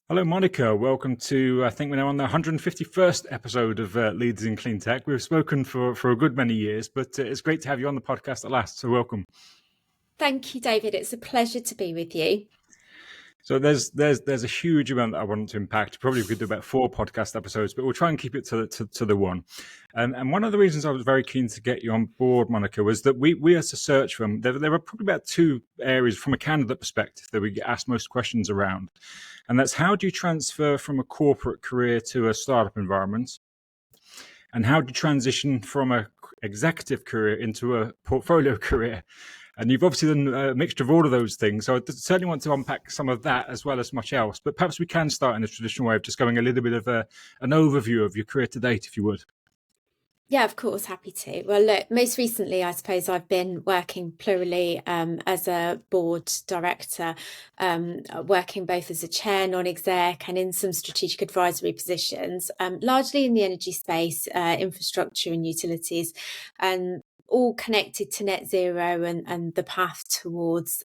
Hello, Monica. Welcome to, I think we're now on the 151st episode of Leaders in Cleantech. We've spoken for a good many years, but it's great to have you on the podcast at last. So welcome. Thank you, David. It's a pleasure to be with you. So there's a huge amount that I want to impact. Probably we could do about 4 podcast episodes, but we'll try and keep it to the one. And one of the reasons I was very keen to get you on board, Monica, was that we as a search firm, there are probably about 2 areas from a candidate perspective that we get asked most questions around. And that's, how do you transfer from a corporate career to a startup environment? And how do you transition from a executive career into a portfolio career? And you've obviously done a mixture of all of those things. So I certainly want to unpack some of that as well as much else. But perhaps we can start in the traditional way of just going a little bit of an overview of your career to date, if you would. Yeah, of course, happy to. Well, look, most recently, I suppose I've been working plurally as a board director, working both as a chair, non-exec, and in some strategic advisory positions, largely in the energy space, infrastructure and utilities, and all connected to net zero and the path towards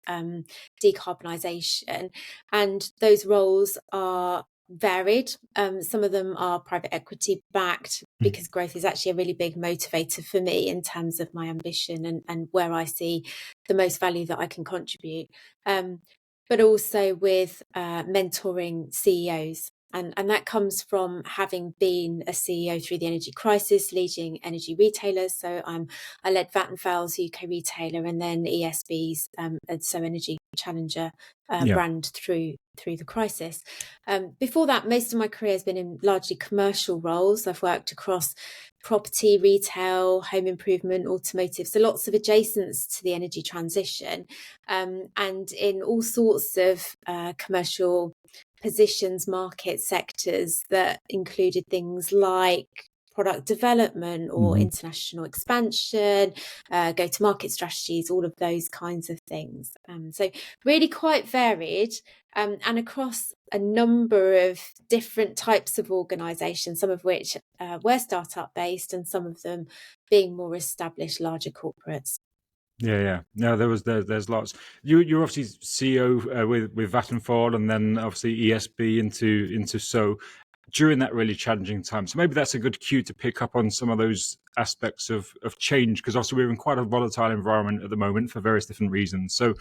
decarbonisation. And those roles are varied. Some of them are private equity backed, because growth is actually a really big motivator for me in terms of my ambition and where I see the most value that I can contribute. But also with mentoring CEOs. And that comes from having been a CEO through the energy crisis, leading energy retailers. So I led Vattenfall's UK retailer, and then ESB's, so Energy Challenger brand through the crisis. Before that, most of my career has been in largely commercial roles. I've worked across property, retail, home improvement, automotive, so lots of adjacents to the energy transition, and in all sorts of commercial positions, market sectors that included things like product development or international expansion, go-to-market strategies, all of those kinds of things. So really quite varied, and across a number of different types of organisations, some of which were startup based and some of them being more established, larger corporates. Yeah. No, there's lots. You're obviously CEO with Vattenfall, and then obviously ESB into so during that really challenging time. So maybe that's a good cue to pick up on some of those aspects of change, because also we're in quite a volatile environment at the moment for various different reasons. So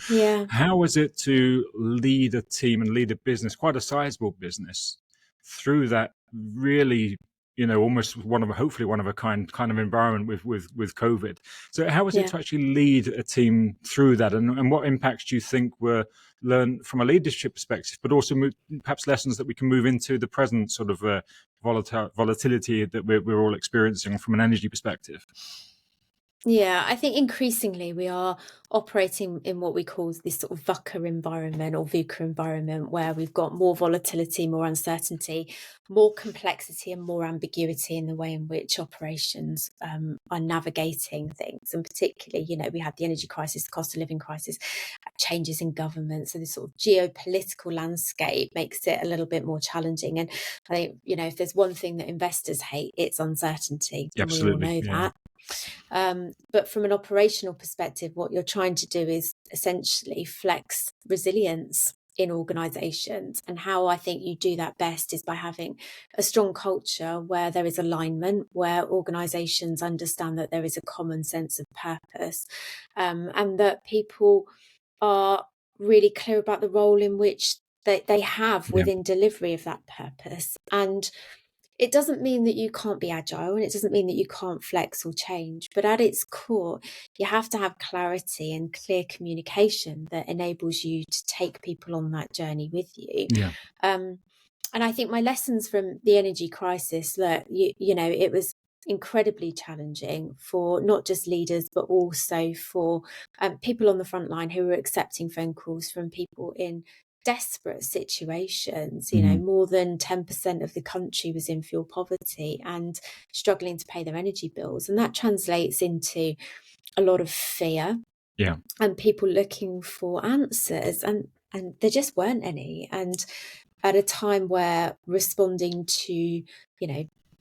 how was it to lead a team and lead a business, quite a sizable business, through that really, almost hopefully one of a kind of environment with COVID? So how was it to actually lead a team through that, and what impacts do you think were learned from a leadership perspective, but also perhaps lessons that we can move into the present sort of volatility that we're all experiencing from an energy perspective? Yeah, I think increasingly we are operating in what we call this sort of VUCA environment or VUCA environment, where we've got more volatility, more uncertainty, more complexity and more ambiguity in the way in which operations are navigating things. And particularly, we had the energy crisis, the cost of living crisis, changes in government. So this sort of geopolitical landscape makes it a little bit more challenging. And I think, if there's one thing that investors hate, it's uncertainty. And Absolutely, we all know that. But from an operational perspective, what you're trying to do is essentially flex resilience in organisations. And how I think you do that best is by having a strong culture where there is alignment, where organisations understand that there is a common sense of purpose, and that people are really clear about the role in which they have within delivery of that purpose. And it doesn't mean that you can't be agile, and it doesn't mean that you can't flex or change. But at its core, you have to have clarity and clear communication that enables you to take people on that journey with you. And I think my lessons from the energy crisis, look, it was incredibly challenging for not just leaders, but also for people on the front line who were accepting phone calls from people in desperate situations. More than 10% of the country was in fuel poverty and struggling to pay their energy bills. And that translates into a lot of fear and people looking for answers. And there just weren't any. And at a time where responding to,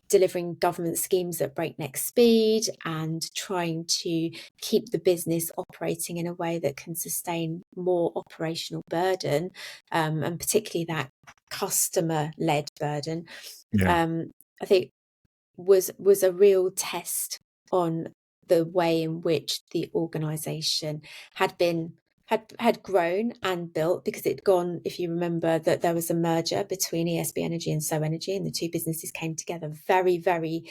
delivering government schemes at breakneck speed and trying to keep the business operating in a way that can sustain more operational burden, and particularly that customer-led burden, I think was a real test on the way in which the organisation had grown and built, because it'd gone, if you remember, that there was a merger between ESB Energy and So Energy, and the two businesses came together very, very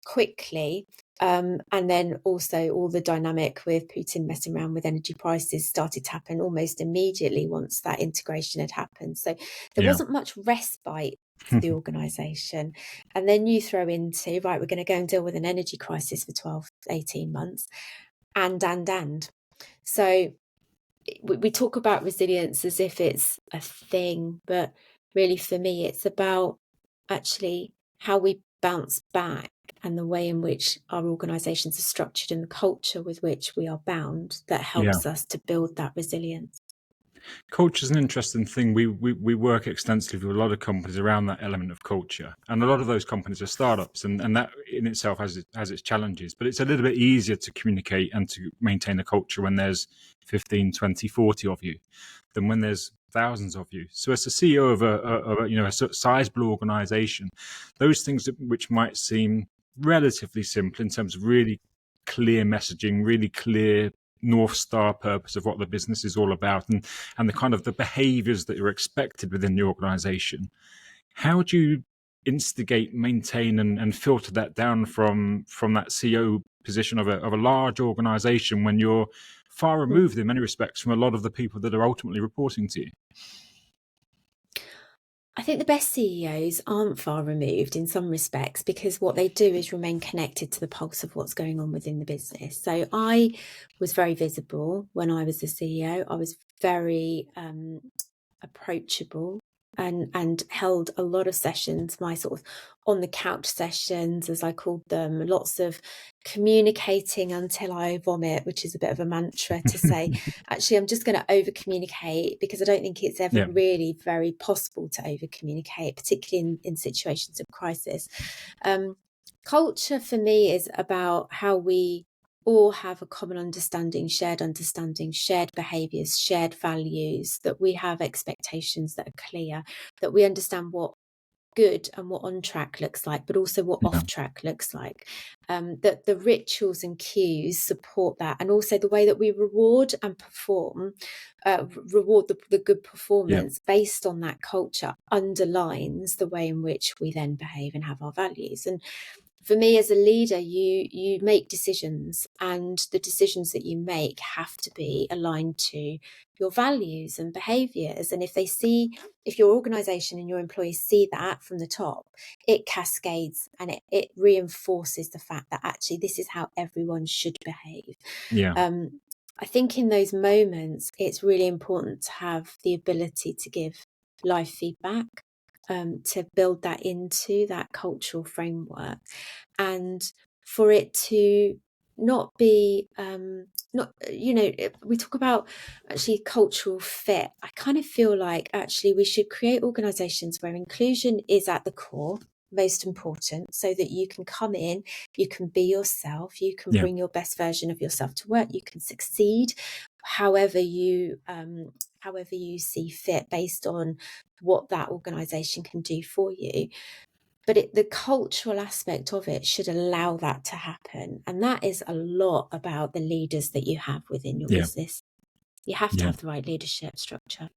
quickly. And then also all the dynamic with Putin messing around with energy prices started to happen almost immediately once that integration had happened. So there wasn't much respite for the organisation. And then you throw into, right, we're going to go and deal with an energy crisis for 12, 18 months. And. So we talk about resilience as if it's a thing, but really for me, it's about actually how we bounce back and the way in which our organisations are structured and the culture with which we are bound that helps us to build that resilience. Culture is an interesting thing. We work extensively with a lot of companies around that element of culture, and a lot of those companies are startups, and that in itself has its challenges. But it's a little bit easier to communicate and to maintain a culture when there's 15, 20, 40 of you than when there's thousands of you. So as a CEO of a sizable organization, those things which might seem relatively simple in terms of really clear messaging, really clear North Star purpose of what the business is all about, and the kind of the behaviors that are expected within the organization. How do you instigate, maintain, and filter that down from that CEO position of a large organization when you're far removed in many respects from a lot of the people that are ultimately reporting to you? I think the best CEOs aren't far removed in some respects, because what they do is remain connected to the pulse of what's going on within the business. So I was very visible when I was the CEO. I was very approachable and held a lot of sessions, my sort of on the couch sessions, as I called them, lots of communicating until I vomit, which is a bit of a mantra to say, actually, I'm just going to over communicate, because I don't think it's ever really very possible to over communicate, particularly in situations of crisis. Culture for me is about how we all have a common understanding, shared behaviours, shared values, that we have expectations that are clear, that we understand what good and what on track looks like, but also what off track looks like, that the rituals and cues support that, and also the way that we reward and perform, reward the good performance based on that culture underlines the way in which we then behave and have our values. And for me as a leader, you make decisions, and the decisions that you make have to be aligned to your values and behaviours. And if your organisation and your employees see that from the top, it cascades and it reinforces the fact that actually this is how everyone should behave. I think in those moments, it's really important to have the ability to give live feedback, to build that into that cultural framework, and for it to not be we talk about actually cultural fit. I kind of feel like actually we should create organizations where inclusion is at the core, most important, so that you can come in, you can be yourself, you can bring your best version of yourself to work, you can succeed however you see fit based on what that organization can do for you. But the cultural aspect of it should allow that to happen. And that is a lot about the leaders that you have within your business. You have to have the right leadership structure.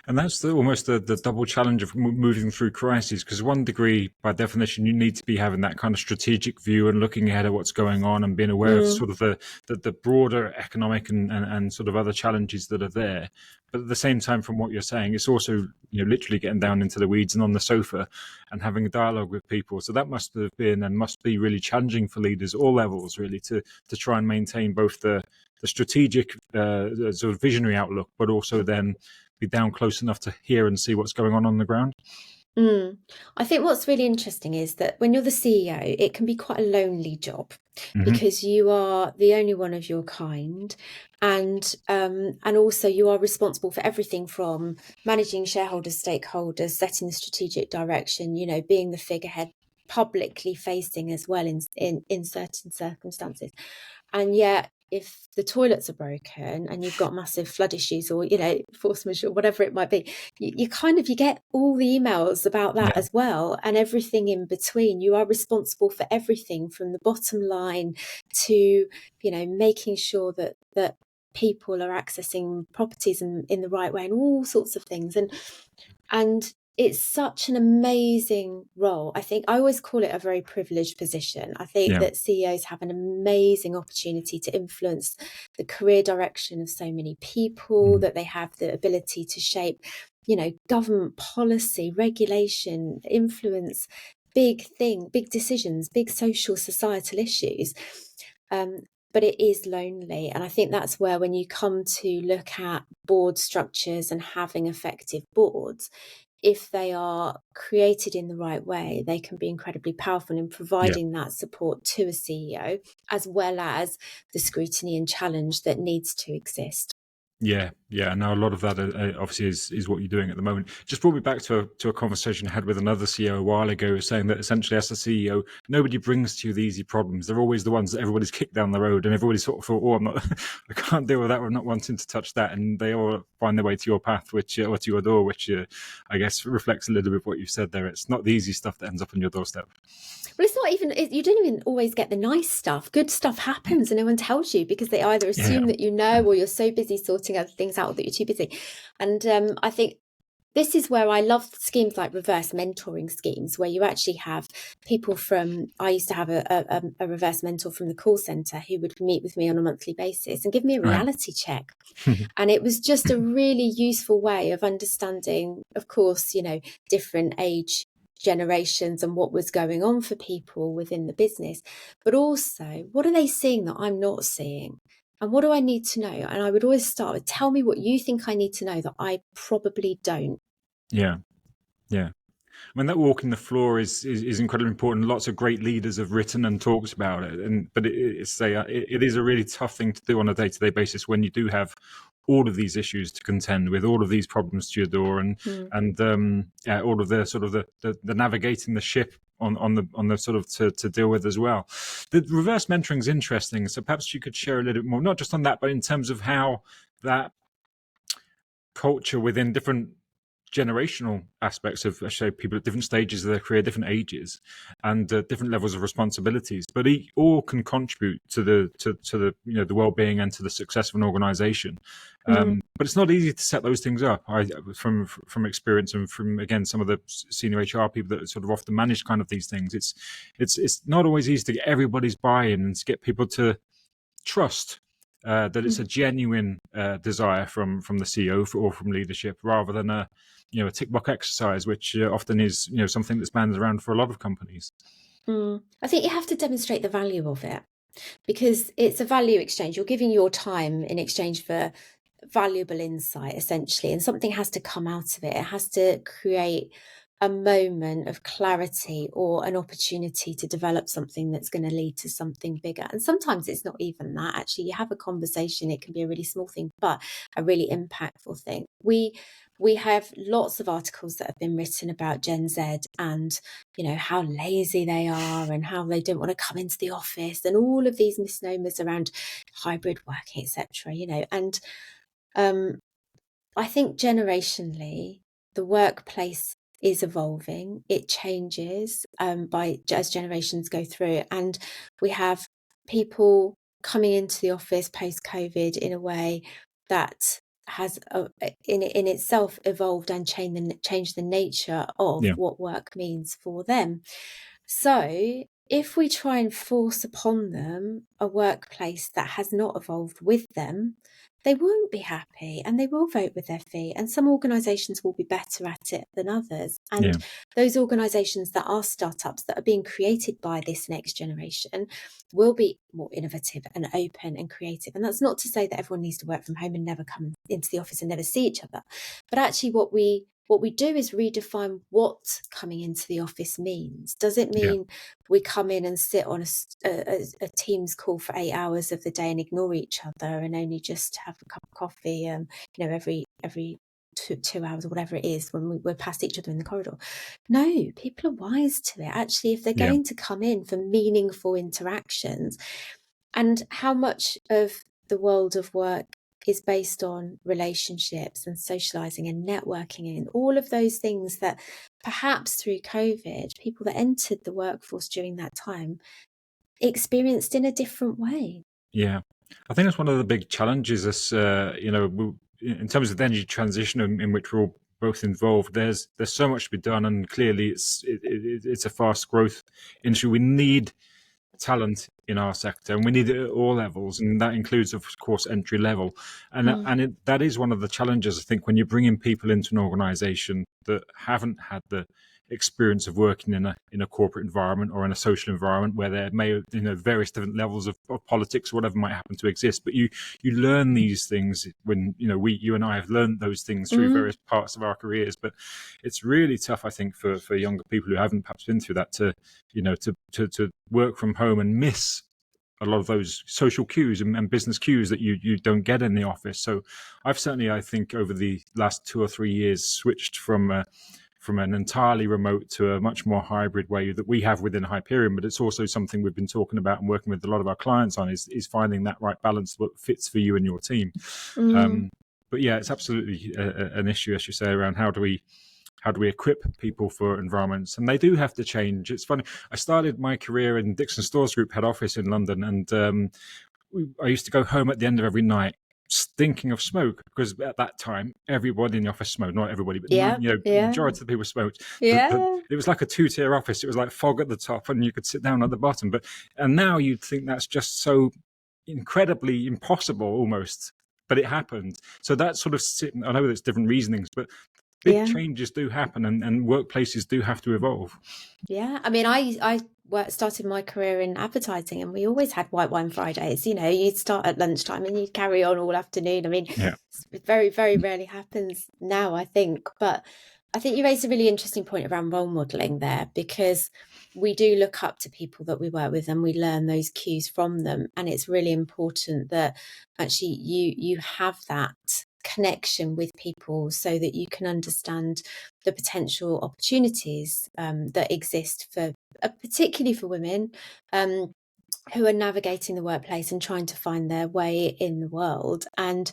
And that's almost the double challenge of moving through crises, because one degree, by definition, you need to be having that kind of strategic view and looking ahead at what's going on and being aware of sort of the broader economic and sort of other challenges that are there. But at the same time, from what you're saying, it's also literally getting down into the weeds and on the sofa and having a dialogue with people. So that must have been and must be really challenging for leaders, all levels, really, to try and maintain both the strategic sort of visionary outlook, but also then be down close enough to hear and see what's going on the ground. I think what's really interesting is that when you're the CEO, it can be quite a lonely job, because you are the only one of your kind, and also you are responsible for everything from managing shareholders, stakeholders, setting the strategic direction, being the figurehead publicly facing as well in certain circumstances. And yet, if the toilets are broken and you've got massive flood issues, or force majeure, whatever it might be, you get all the emails about that as well, and everything in between. You are responsible for everything from the bottom line to making sure that people are accessing properties in the right way, and all sorts of things. And it's such an amazing role. I think I always call it a very privileged position. I think that CEOs have an amazing opportunity to influence the career direction of so many people, that they have the ability to shape, government policy, regulation, influence big decisions, big social, societal issues. But it is lonely. And I think that's where, when you come to look at board structures and having effective boards, if they are created in the right way, they can be incredibly powerful in providing that support to a CEO, as well as the scrutiny and challenge that needs to exist. Yeah. Now, a lot of that obviously is what you're doing at the moment. Just brought me back to a conversation I had with another CEO a while ago, saying that essentially, as a CEO, nobody brings to you the easy problems. They're always the ones that everybody's kicked down the road, and everybody sort of thought, "Oh, I can't deal with that. We're not wanting to touch that," and they all find their way to your path, or to your door, which I guess reflects a little bit of what you said there. It's not the easy stuff that ends up on your doorstep. Well, it's not even, you don't even always get the nice stuff. Good stuff happens and no one tells you, because they either assume that or you're so busy sorting other things out that you're too busy. And I think this is where I love schemes like reverse mentoring schemes, where you actually have people I used to have a reverse mentor from the call centre who would meet with me on a monthly basis and give me a reality check. And it was just a really useful way of understanding, of course, different age generations and what was going on for people within the business, but also, what are they seeing that I'm not seeing? And what do I need to know? And I would always start with, tell me what you think I need to know that I probably don't. Yeah. I mean, that walking the floor is incredibly important. Lots of great leaders have written and talked about it, but it is a really tough thing to do on a day-to-day basis when you do have all of these issues to contend with, all of these problems to your door, and all of the sort of the navigating the ship on the sort of to deal with as well. The reverse mentoring is interesting, so perhaps you could share a little bit more, not just on that, but in terms of how that culture within different generational aspects of, say, people at different stages of their career, different ages, and different levels of responsibilities, but all can contribute to the the well-being and to the success of an organization. But it's not easy to set those things up. From experience, and from, again, some of the senior HR people that sort of often manage kind of these things, it's not always easy to get everybody's buy-in and to get people to trust that it's a genuine desire from the CEO or from leadership, rather than a tick box exercise, which often is something that's banded around for a lot of companies. I think you have to demonstrate the value of it, because it's a value exchange. You're giving your time in exchange for valuable insight, essentially, and something has to come out of it. It has to create a moment of clarity or an opportunity to develop something that's going to lead to something bigger. And sometimes it's not even that. Actually, you have a conversation, it can be a really small thing, but a really impactful thing. We have lots of articles that have been written about Gen Z and how lazy they are and how they don't want to come into the office, and all of these misnomers around hybrid working, etc. And I think generationally, the workplace is evolving. It changes as generations go through, and we have people coming into the office post-COVID in a way that has in itself evolved and changed the nature of what work means for them. So if we try and force upon them a workplace that has not evolved with them, they won't be happy, and they will vote with their feet. And some organisations will be better at it than others. And those organisations that are startups that are being created by this next generation will be more innovative and open and creative. And that's not to say that everyone needs to work from home and never come into the office and never see each other. But actually what we do is redefine what coming into the office means. Does it mean we come in and sit on a Teams call for 8 hours of the day and ignore each other and only just have a cup of coffee, every two hours or whatever it is when we're past each other in the corridor. No, people are wise to it. Actually, if they're going to come in for meaningful interactions, and how much of the world of work is based on relationships and socializing and networking and all of those things that perhaps through COVID, people that entered the workforce during that time experienced in a different way. Yeah, I think that's one of the big challenges. In terms of the energy transition in which we're all both involved, there's so much to be done, and clearly it's a fast growth industry. We need talent in our sector, and we need it at all levels, and that includes, of course, entry level. And that is one of the challenges, I think, when you bring in people into an organization that haven't had the experience of working in a corporate environment or in a social environment where there may, various different levels of politics or whatever might happen to exist. But you learn these things when you and I have learned those things through various parts of our careers. But it's really tough, I think, for younger people who haven't perhaps been through that to work from home and miss a lot of those social cues and business cues that you don't get in the office. So I've certainly, I think, over the last 2 or 3 years, switched from an entirely remote to a much more hybrid way that we have within Hyperion. But it's also something we've been talking about and working with a lot of our clients on is finding that right balance that fits for you and your team. But yeah, it's absolutely an issue, as you say, around how do we equip people for environments, and they do have to change. It's funny, I started my career in Dixon Stores Group head office in London, and I used to go home at the end of every night stinking of smoke, because at that time everybody in the office smoked. Not everybody, but majority of the people smoked. It was like a 2-tier office. It was like fog at the top and you could sit down at the bottom. And now you'd think that's just so incredibly impossible almost, but it happened. So that sort of I know there's different reasonings, but big changes do happen, and workplaces do have to evolve. Yeah, I mean, I started my career in advertising, and we always had white wine Fridays. You'd start at lunchtime and you'd carry on all afternoon. I mean, it very, very rarely happens now, I think. But I think you raised a really interesting point around role modeling there, because we do look up to people that we work with and we learn those cues from them. And it's really important that actually you have that connection with people so that you can understand the potential opportunities that exist for particularly for women who are navigating the workplace and trying to find their way in the world. And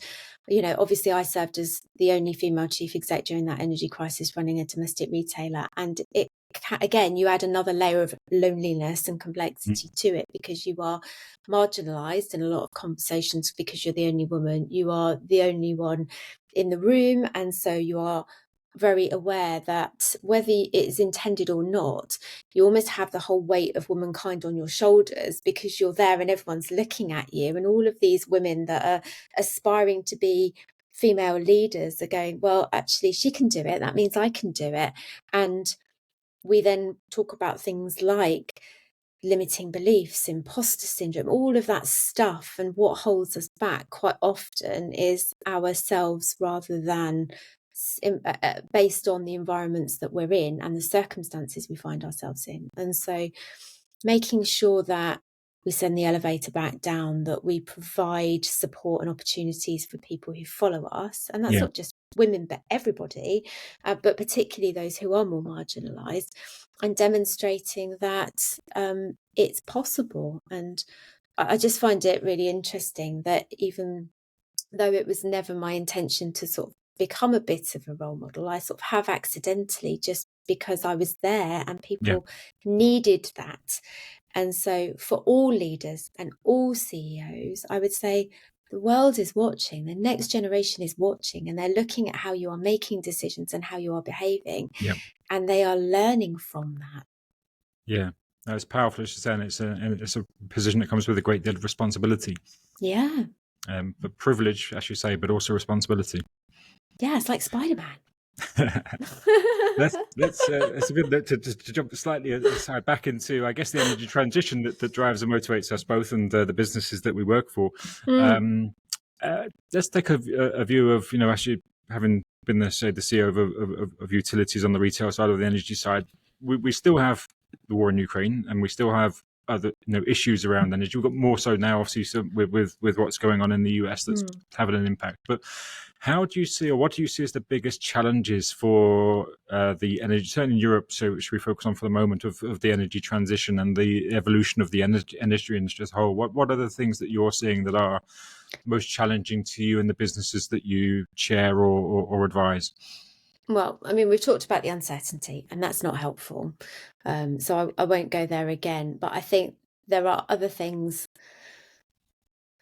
obviously I served as the only female chief exec during that energy crisis, running a domestic retailer, and again, you add another layer of loneliness and complexity to it, because you are marginalized in a lot of conversations because you're the only woman, you are the only one in the room. And so you are very aware that whether it's intended or not, you almost have the whole weight of womankind on your shoulders, because you're there and everyone's looking at you. And all of these women that are aspiring to be female leaders are going, well, actually, she can do it. That means I can do it. And we then talk about things like limiting beliefs, imposter syndrome, all of that stuff. And what holds us back quite often is ourselves, rather than based on the environments that we're in and the circumstances we find ourselves in. And so making sure that we send the elevator back down, that we provide support and opportunities for people who follow us. And that's not just women, but everybody, but particularly those who are more marginalised, and demonstrating that it's possible. And I just find it really interesting that even though it was never my intention to sort of become a bit of a role model, I sort of have accidentally, just because I was there and people needed that. And so for all leaders and all CEOs, I would say the world is watching, the next generation is watching, and they're looking at how you are making decisions and how you are behaving. And they are learning from that. Yeah, it's powerful, as you say, and it's a position that comes with a great deal of responsibility. Yeah. But privilege, as you say, but also responsibility. Yeah, it's like Spider-Man. It's a good to jump slightly aside back into, I guess, the energy transition that drives and motivates us both, and the businesses that we work for. Let's take a view of, actually having been the CEO of utilities on the retail side, or the energy side. We still have the war in Ukraine, and we still have other issues around energy. We've got more so now, obviously, so with what's going on in the US that's having an impact. But how do you see, or what do you see as the biggest challenges for the energy, certainly in Europe, so should we focus on for the moment, of the energy transition and the evolution of the industry as a whole? What are the things that you're seeing that are most challenging to you in the businesses that you chair or advise? Well, I mean, we've talked about the uncertainty, and that's not helpful. So I won't go there again. But I think there are other things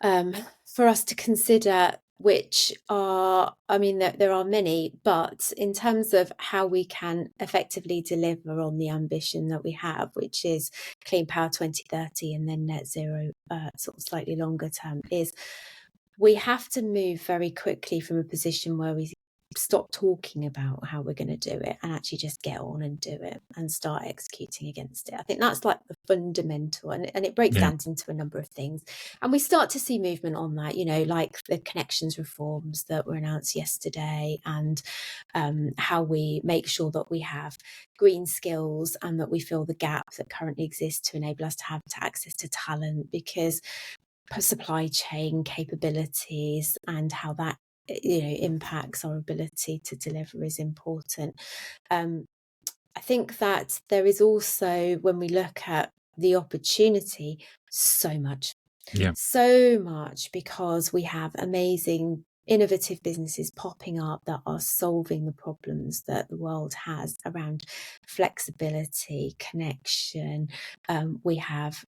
for us to consider, which are, I mean, there are many, but in terms of how we can effectively deliver on the ambition that we have, which is Clean Power 2030 and then net zero sort of slightly longer term, is we have to move very quickly from a position where we stop talking about how we're going to do it and actually just get on and do it and start executing against it. I think that's like the fundamental, and it breaks down into a number of things. And we start to see movement on that, like the connections reforms that were announced yesterday, and how we make sure that we have green skills and that we fill the gap that currently exists to enable us to have access to talent, because supply chain capabilities and how that impacts our ability to deliver is important. I think that there is also, when we look at the opportunity, so much, because we have amazing innovative businesses popping up that are solving the problems that the world has around flexibility, connection. We have,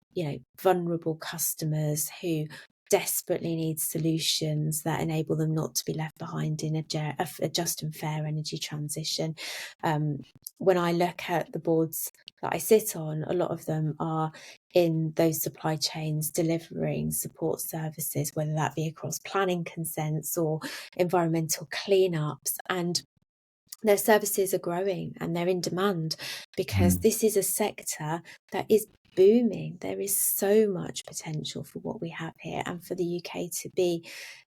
vulnerable customers who desperately need solutions that enable them not to be left behind in a just and fair energy transition. When I look at the boards that I sit on, a lot of them are in those supply chains delivering support services, whether that be across planning consents or environmental cleanups. And their services are growing and they're in demand, because this is a sector that is booming. There is so much potential for what we have here, and for the UK to be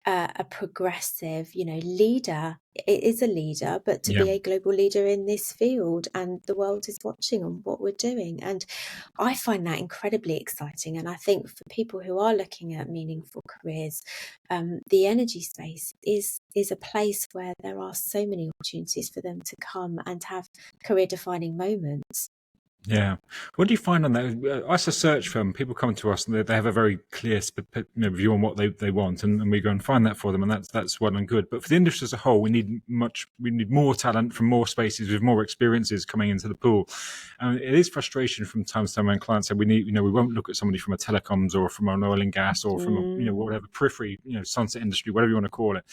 a progressive, leader. It is a leader, but to be a global leader in this field, and the world is watching on what we're doing. And I find that incredibly exciting. And I think for people who are looking at meaningful careers, the energy space is a place where there are so many opportunities for them to come and have career defining moments. Yeah. What do you find on that? Us, a search firm, people come to us and they have a very clear view on what they want, and we go and find that for them, and that's well and good. But for the industry as a whole, we need more talent from more spaces with more experiences coming into the pool. And it is frustration from time to time when clients say we won't look at somebody from a telecoms or from an oil and gas or from a, whatever periphery, sunset industry, whatever you want to call it.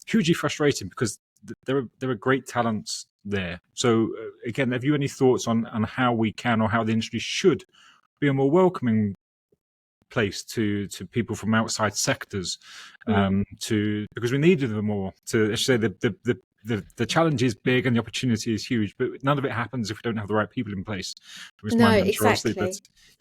Hugely frustrating, because there are great talents there. So again, have you any thoughts on how we can, or how the industry should be a more welcoming place to people from outside sectors, because we need them more to say the challenge is big and the opportunity is huge, but none of it happens if we don't have the right people in place. No, exactly.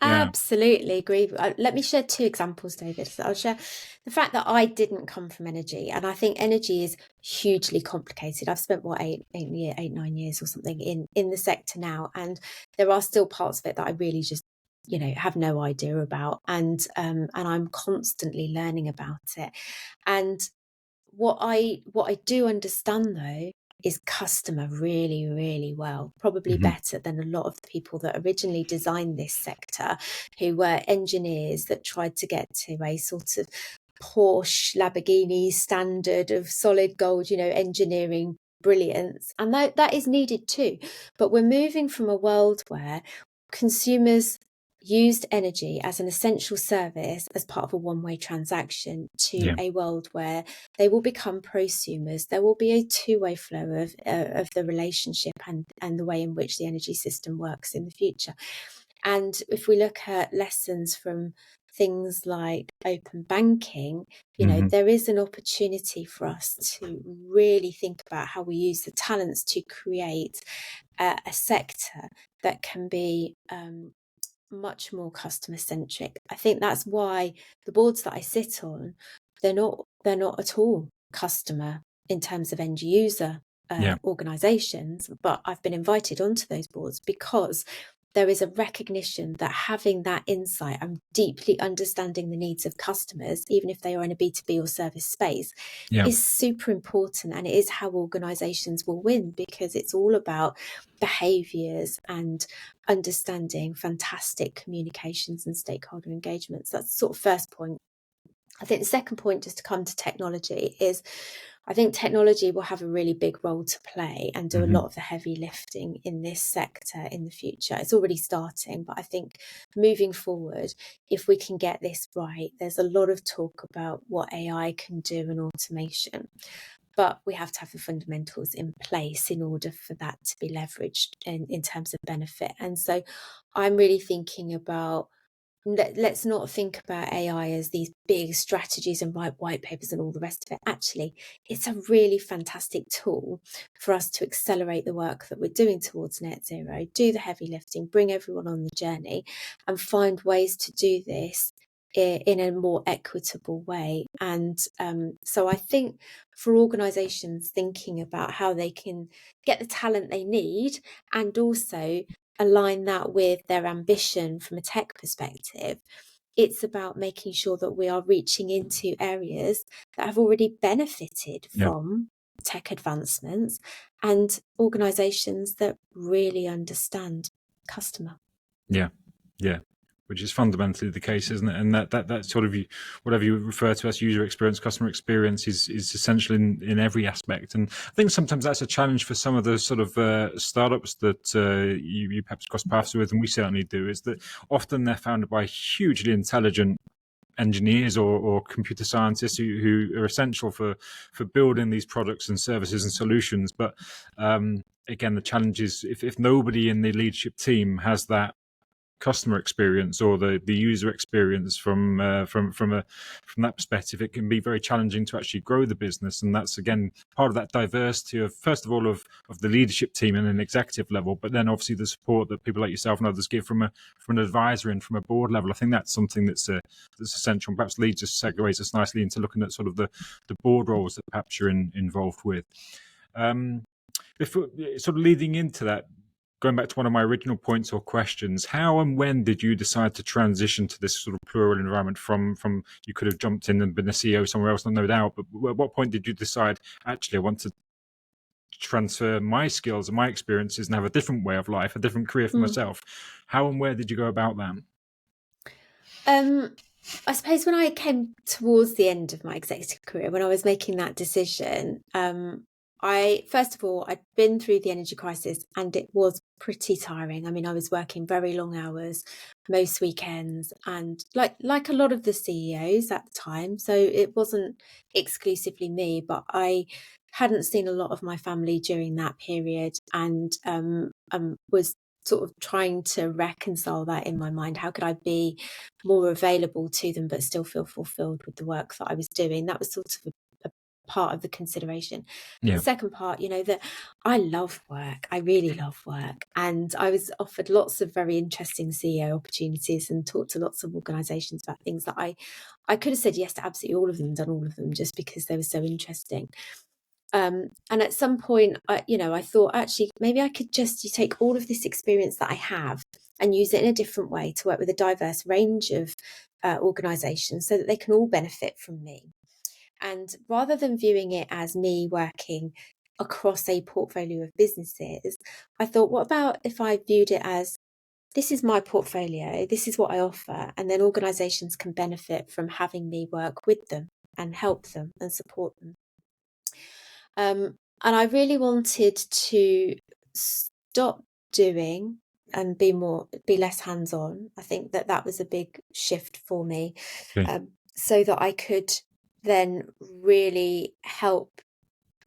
Absolutely agree. Let me share two examples, David. So I'll share the fact that I didn't come from energy, and I think energy is hugely complicated. I've spent 9 years or something in the sector now, and there are still parts of it that I really just have no idea about, and I'm constantly learning about it. And what I do understand, though, is customer really, really well, probably better than a lot of the people that originally designed this sector, who were engineers that tried to get to a sort of Porsche, Lamborghini standard of solid gold, engineering brilliance. And that is needed too. But we're moving from a world where consumers used energy as an essential service as part of a one-way transaction to a world where they will become prosumers. There will be a two-way flow of the relationship and the way in which the energy system works in the future. And if we look at lessons from things like open banking, there is an opportunity for us to really think about how we use the talents to create a sector that can be much more customer centric. I think that's why the boards that I sit on, they're not at all customer in terms of end user organizations, but I've been invited onto those boards because there is a recognition that having that insight and deeply understanding the needs of customers, even if they are in a B2B or service space, is super important. And it is how organizations will win, because it's all about behaviors and understanding fantastic communications and stakeholder engagements. That's the sort of first point. I think the second point, just to come to technology, is I think technology will have a really big role to play and do a lot of the heavy lifting in this sector in the future. It's already starting, but I think moving forward, if we can get this right, there's a lot of talk about what AI can do and automation, but we have to have the fundamentals in place in order for that to be leveraged in terms of benefit. And so I'm really thinking about, let's not think about AI as these big strategies and write white papers and all the rest of it. Actually, it's a really fantastic tool for us to accelerate the work that we're doing towards net zero, do the heavy lifting, bring everyone on the journey, and find ways to do this in a more equitable way. And so I think for organisations thinking about how they can get the talent they need and also align that with their ambition from a tech perspective, it's about making sure that we are reaching into areas that have already benefited from tech advancements and organizations that really understand customer. Yeah, which is fundamentally the case, isn't it? And that sort of, whatever you refer to as user experience, customer experience, is essential in every aspect. And I think sometimes that's a challenge for some of the sort of startups that you perhaps cross paths with, and we certainly do, is that often they're founded by hugely intelligent engineers or computer scientists who are essential for building these products and services and solutions. But again, the challenge is if nobody in the leadership team has that customer experience or the user experience from that perspective, it can be very challenging to actually grow the business. And that's again part of that diversity of, first of all, of the leadership team and an executive level, but then obviously the support that people like yourself and others give from an advisor and from a board level. I think that's something that's essential, and perhaps leads us, segues us nicely into looking at sort of the board roles that perhaps you're involved with. Before sort of leading into that, going back to one of my original points or questions, how and when did you decide to transition to this sort of plural environment from you could have jumped in and been a CEO somewhere else, no doubt, but at what point did you decide, actually, I want to transfer my skills and my experiences and have a different way of life, a different career for myself? How and where did you go about that? I suppose when I came towards the end of my executive career, when I was making that decision, first of all, I'd been through the energy crisis and it was pretty tiring. I mean, I was working very long hours, most weekends, and like a lot of the CEOs at the time. So it wasn't exclusively me, but I hadn't seen a lot of my family during that period, and was sort of trying to reconcile that in my mind. How could I be more available to them but still feel fulfilled with the work that I was doing? That was sort of a part of the consideration. The second part, that I love work. I really love work. And I was offered lots of very interesting CEO opportunities and talked to lots of organizations about things that I could have said yes to absolutely all of them, done all of them, just because they were so interesting. And at some point, I thought, actually, maybe I could just take all of this experience that I have and use it in a different way to work with a diverse range of organizations so that they can all benefit from me. And rather than viewing it as me working across a portfolio of businesses, I thought, what about if I viewed it as, this is my portfolio, this is what I offer, and then organizations can benefit from having me work with them and help them and support them. And I really wanted to stop doing and be less hands-on. I think that was a big shift for me, so that I could then really help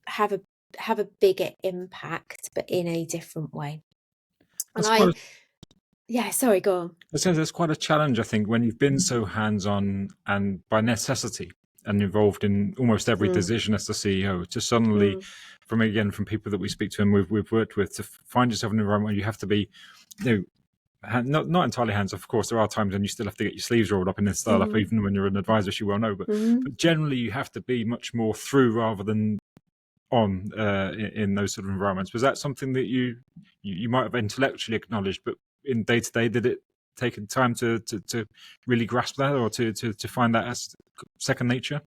have a bigger impact, but in a different way. And sorry, go on. That's quite a challenge, I think, when you've been so hands-on and by necessity and involved in almost every decision as the CEO, to suddenly, from people that we speak to and we've worked with, to find yourself in an environment where you have to be, not entirely hands off. Of course, there are times when you still have to get your sleeves rolled up in a startup, even when you're an advisor, as you well know. But generally, you have to be much more through rather than on in those sort of environments. Was that something that you might have intellectually acknowledged, but in day to day? Did it take time to really grasp that, or to find that as second nature?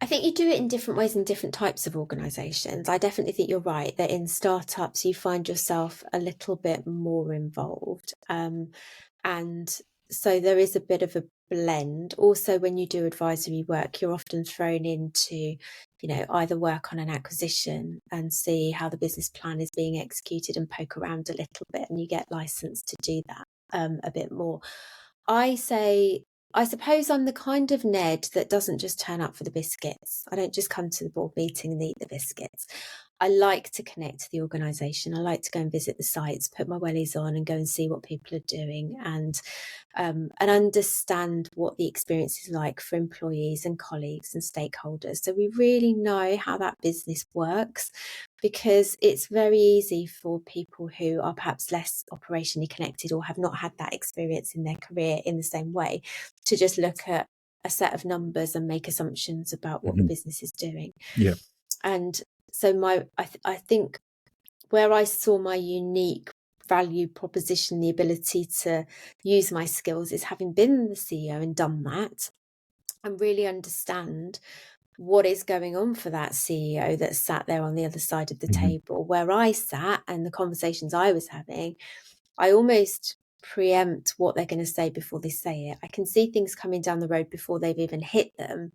I think you do it in different ways in different types of organisations. I definitely think you're right that in startups you find yourself a little bit more involved. And so there is a bit of a blend. Also, when you do advisory work, you're often thrown into, either work on an acquisition and see how the business plan is being executed and poke around a little bit, and you get licensed to do that a bit more. I suppose I'm the kind of Ned that doesn't just turn up for the biscuits. I don't just come to the board meeting and eat the biscuits. I like to connect to the organisation. I like to go and visit the sites, put my wellies on and go and see what people are doing, and understand what the experience is like for employees and colleagues and stakeholders. So we really know how that business works, because it's very easy for people who are perhaps less operationally connected or have not had that experience in their career in the same way to just look at a set of numbers and make assumptions about what the business is doing. Yeah. And so I think where I saw my unique value proposition, the ability to use my skills, is having been the CEO and done that and really understand what is going on for that CEO that sat there on the other side of the table. Where I sat and the conversations I was having, I almost preempt what they're going to say before they say it. I can see things coming down the road before they've even hit them.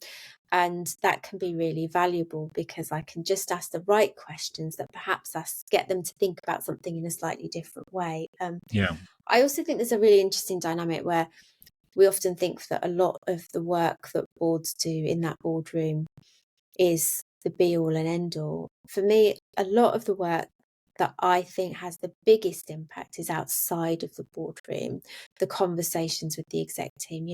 And that can be really valuable, because I can just ask the right questions that perhaps get them to think about something in a slightly different way. I also think there's a really interesting dynamic where we often think that a lot of the work that boards do in that boardroom is the be all and end all. For me, a lot of the work that I think has the biggest impact is outside of the boardroom, the conversations with the exec team.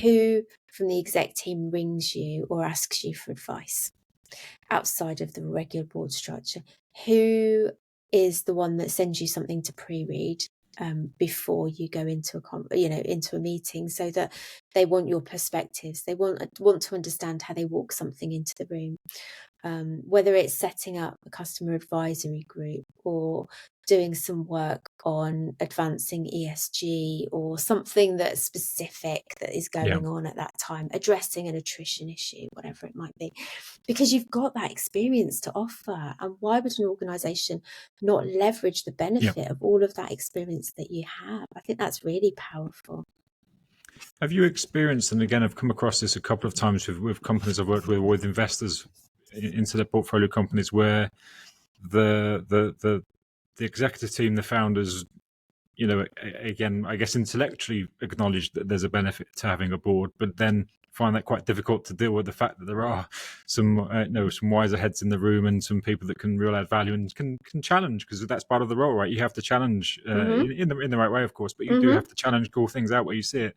Who from the exec team rings you or asks you for advice outside of the regular board structure? Who is the one that sends you something to pre-read before you go into a meeting, so that they want your perspectives, they want to understand how they walk something into the room? Whether it's setting up a customer advisory group or doing some work on advancing ESG or something that's specific that is going on at that time, addressing an attrition issue, whatever it might be, because you've got that experience to offer. And why would an organisation not leverage the benefit of all of that experience that you have? I think that's really powerful. Have you experienced, and again, I've come across this a couple of times with companies I've worked with investors into their portfolio companies, where the executive team, the founders, again, I guess intellectually acknowledge that there's a benefit to having a board, but then find that quite difficult to deal with the fact that there are some wiser heads in the room and some people that can really add value and can challenge, because that's part of the role, right? You have to challenge in the right way, of course, but you do have to challenge, call things out where you see it.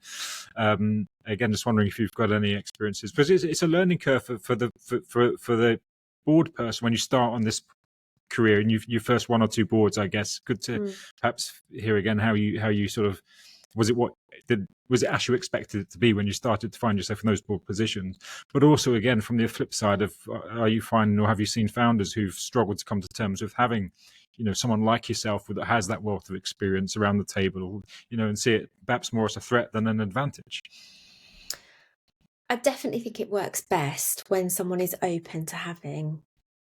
Again, just wondering if you've got any experiences, because it's a learning curve for the board person when you start on this career and you first one or two boards. I guess good to perhaps hear again how you sort of, was it as you expected it to be when you started to find yourself in those board positions? But also, again, from the flip side of, are you finding, or have you seen founders who've struggled to come to terms with having, someone like yourself that has that wealth of experience around the table, and see it perhaps more as a threat than an advantage? I definitely think it works best when someone is open to having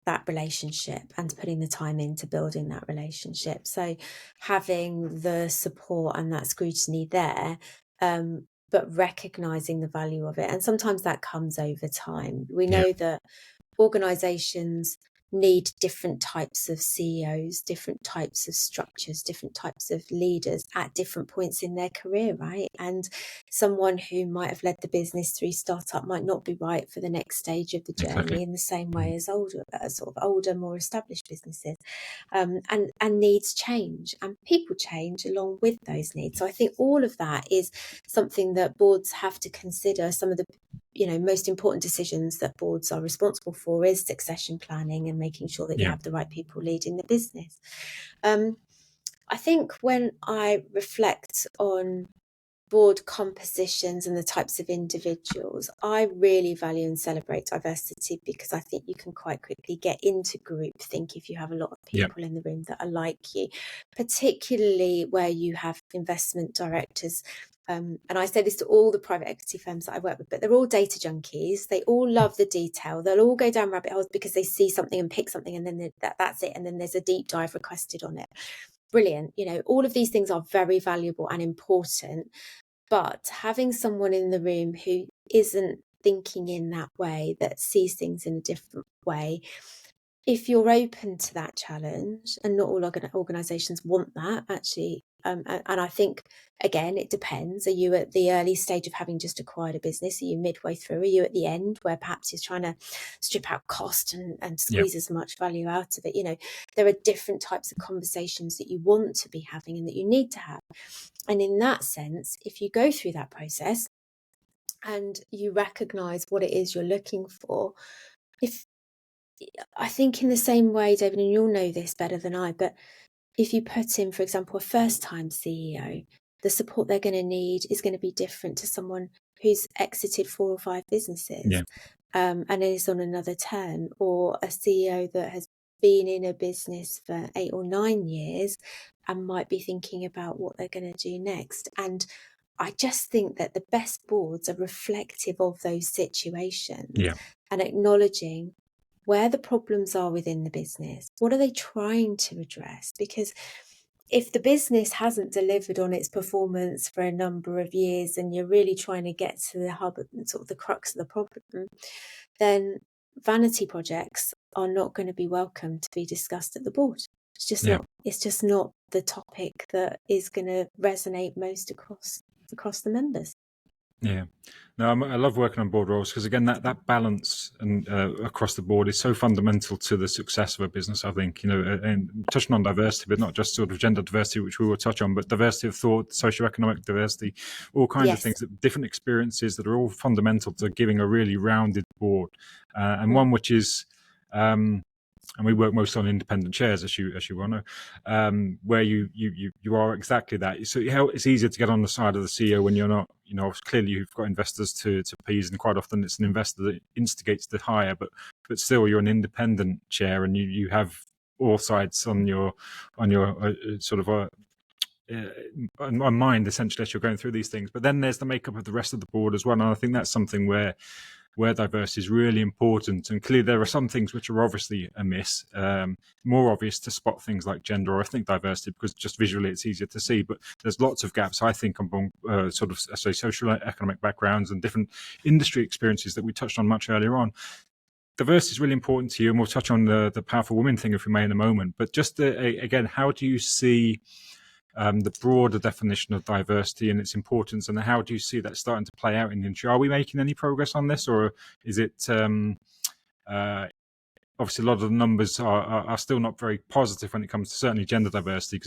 that relationship and putting the time into building that relationship. So having the support and that scrutiny there, but recognizing the value of it. And sometimes that comes over time. We know that organizations need different types of CEOs, different types of structures, different types of leaders at different points in their career, right? And someone who might have led the business through startup might not be right for the next stage of the journey, in the same way as older, more established businesses. And needs change, and people change along with those needs. So I think all of that is something that boards have to consider. Some of the most important decisions that boards are responsible for is succession planning and making sure that you have the right people leading the business. I think when I reflect on board compositions and the types of individuals, I really value and celebrate diversity, because I think you can quite quickly get into groupthink if you have a lot of people in the room that are like you, particularly where you have investment directors. And I say this to all the private equity firms that I work with, but they're all data junkies. They all love the detail. They'll all go down rabbit holes because they see something and pick something, and then that's it. And then there's a deep dive requested on it. Brilliant. All of these things are very valuable and important, but having someone in the room who isn't thinking in that way, that sees things in a different way, if you're open to that challenge, and not all organizations want that actually, and I think, again, it depends. Are you at the early stage of having just acquired a business? Are you midway through? Are you at the end where perhaps you're trying to strip out cost and squeeze as much value out of it? There are different types of conversations that you want to be having and that you need to have. And in that sense, if you go through that process and you recognize what it is you're looking for, I think in the same way, David, and you'll know this better than I, but if you put in, for example, a first-time CEO, the support they're going to need is going to be different to someone who's exited 4 or 5 businesses and is on another turn, or a CEO that has been in a business for 8 or 9 years and might be thinking about what they're going to do next. And I just think that the best boards are reflective of those situations and acknowledging where the problems are within the business. What are they trying to address? Because if the business hasn't delivered on its performance for a number of years and you're really trying to get to the hub, sort of the crux of the problem, then vanity projects are not going to be welcome to be discussed at the board. It's just not. It's just not the topic that is going to resonate most across the members. Yeah, no, I love working on board roles because, again, that balance and across the board is so fundamental to the success of a business. I think, and touching on diversity, but not just sort of gender diversity, which we will touch on, but diversity of thought, socioeconomic diversity, all kinds of things, different experiences that are all fundamental to giving a really rounded board, and one which is. And we work most on independent chairs, as you well know, where you are exactly that. So it's easier to get on the side of the CEO when you're not, clearly you've got investors to please, and quite often it's an investor that instigates the hire, but still you're an independent chair, and you have all sides on your sort of on mind, essentially, as you're going through these things. But then there's the makeup of the rest of the board as well, and I think that's something where diversity is really important. And clearly there are some things which are obviously amiss, more obvious to spot things like gender or ethnic diversity, because just visually it's easier to see. But there's lots of gaps, I think, among sort of, say, social economic backgrounds and different industry experiences that we touched on much earlier on. Diversity is really important to you, and we'll touch on the powerful women thing, if we may, in a moment. But just again, how do you see the broader definition of diversity and its importance, and how do you see that starting to play out in the industry? Are we making any progress on this, or is it obviously a lot of the numbers are still not very positive when it comes to certainly gender diversity?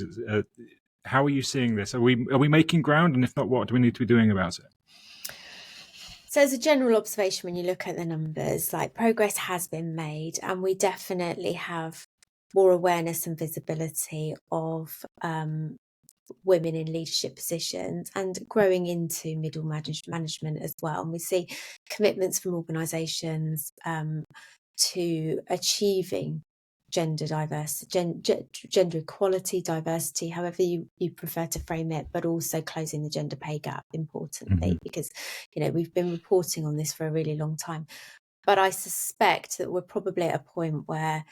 How are you seeing this? Are we making ground, and if not, what do we need to be doing about it? So as a general observation, when you look at the numbers, like, progress has been made, and we definitely have more awareness and visibility of women in leadership positions and growing into middle management as well. And we see commitments from organisations to achieving gender equality, diversity, however you prefer to frame it, but also closing the gender pay gap, importantly, because we've been reporting on this for a really long time. But I suspect that we're probably at a point where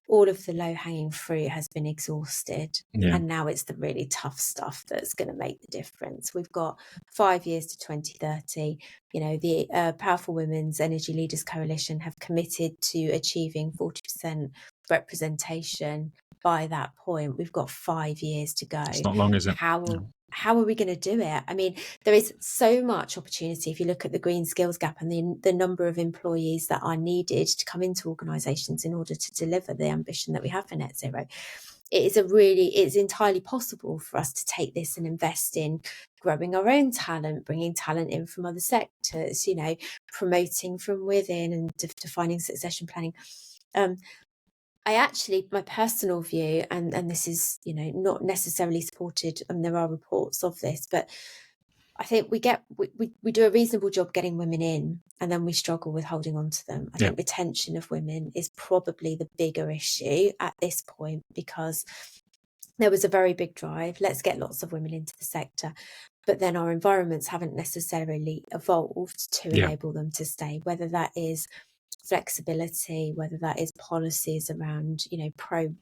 all of the low-hanging fruit has been exhausted, and now it's the really tough stuff that's going to make the difference. We've got 5 years to 2030. The Powerful Women's Energy Leaders Coalition have committed to achieving 40% representation by that point. We've got 5 years to go. It's not long, is it? How are we going to do it? I mean, there is so much opportunity if you look at the green skills gap and the number of employees that are needed to come into organisations in order to deliver the ambition that we have for net zero. It's entirely possible for us to take this and invest in growing our own talent, bringing talent in from other sectors, promoting from within and defining succession planning. My personal view, and this is, not necessarily supported, and there are reports of this, but I think we do a reasonable job getting women in, and then we struggle with holding on to them. I think retention of women is probably the bigger issue at this point, because there was a very big drive. Let's get lots of women into the sector. But then our environments haven't necessarily evolved to enable them to stay, whether that is flexibility, whether that is policies around,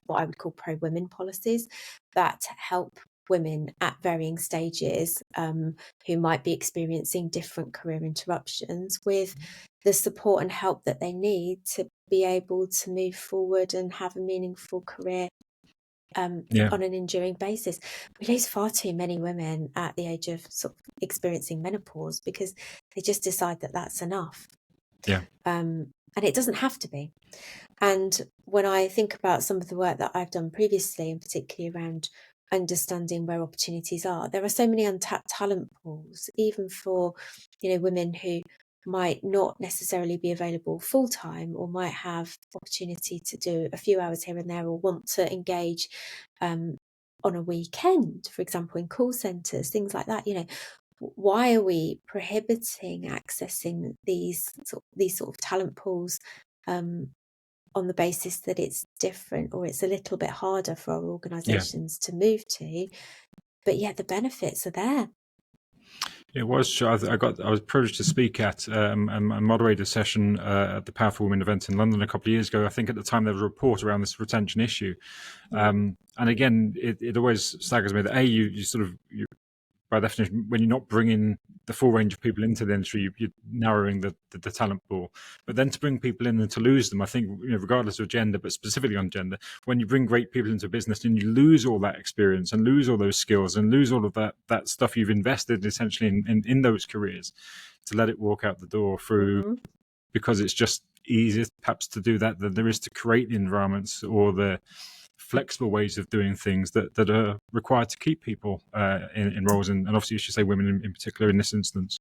what I would call pro-women policies that help women at varying stages who might be experiencing different career interruptions with the support and help that they need to be able to move forward and have a meaningful career on an enduring basis. We lose far too many women at the age of sort of experiencing menopause because they just decide that that's enough. And it doesn't have to be. And when I think about some of the work that I've done previously, and particularly around understanding where opportunities are, there are so many untapped talent pools, even for, women who might not necessarily be available full time, or might have opportunity to do a few hours here and there, or want to engage on a weekend, for example, in call centres, things like that. Why are we prohibiting accessing these sort of talent pools on the basis that it's different, or it's a little bit harder for our organisations to move to? But yet the benefits are there. It was. I was privileged to speak at a moderator session at the Powerful Women event in London a couple of years ago. I think at the time there was a report around this retention issue, and again, it always staggers me that you by definition, when you're not bringing the full range of people into the industry, you're narrowing the talent pool. But then to bring people in and to lose them, I think, regardless of gender, but specifically on gender, when you bring great people into a business and you lose all that experience and lose all those skills and lose all of that stuff you've invested essentially in those careers, to let it walk out the door through, because it's just easier perhaps to do that than there is to create the environments or the flexible ways of doing things that are required to keep people in roles, and obviously you should say women in particular in this instance.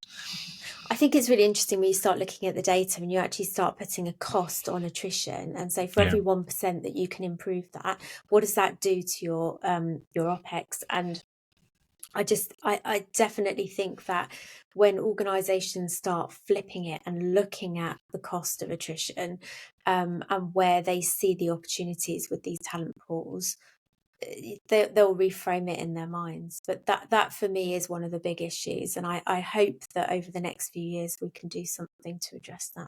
I think it's really interesting when you start looking at the data and you actually start putting a cost on attrition, and so for every 1% that you can improve that, what does that do to your OPEX? And I definitely think that when organisations start flipping it and looking at the cost of attrition and where they see the opportunities with these talent pools, they'll reframe it in their minds. But that for me is one of the big issues, and I hope that over the next few years we can do something to address that.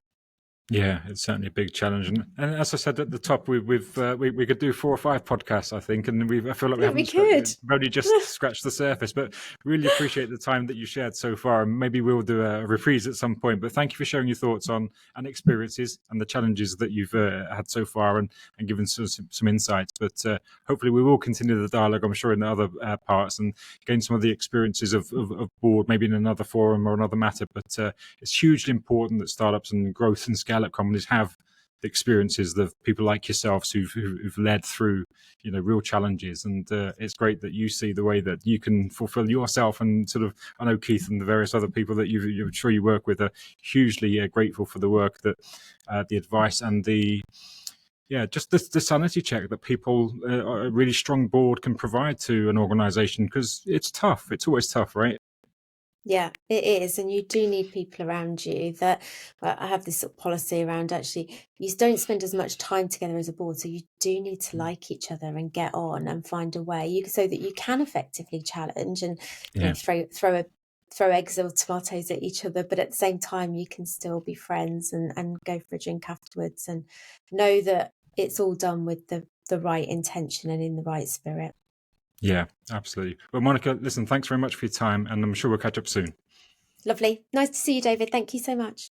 Yeah, it's certainly a big challenge, and as I said at the top, we could do 4 or 5 podcasts, I think, and I feel like we've only just scratched the surface. But really appreciate the time that you shared so far, and maybe we'll do a reprise at some point. But thank you for sharing your thoughts on and experiences and the challenges that you've had so far, and given some insights. But hopefully we will continue the dialogue, I'm sure, in the other parts, and gain some of the experiences of board, maybe in another forum or another matter. But it's hugely important that startups and growth and scale up companies have the experiences of people like yourselves who've led through real challenges, and it's great that you see the way that you can fulfill yourself, and sort of, I know Keith and the various other people that I'm sure you work with are hugely grateful for the work that the advice and the just the sanity check that people, a really strong board, can provide to an organization, because it's tough. It's always tough, right? Yeah, it is. And you do need people around you that, I have this sort of policy around, actually, you don't spend as much time together as a board. So you do need to like each other and get on and find a way so that you can effectively challenge and throw eggs or tomatoes at each other. But at the same time, you can still be friends and go for a drink afterwards, and know that it's all done with the right intention and in the right spirit. Yeah, absolutely. Well, Monica, listen, thanks very much for your time, and I'm sure we'll catch up soon. Lovely. Nice to see you, David. Thank you so much.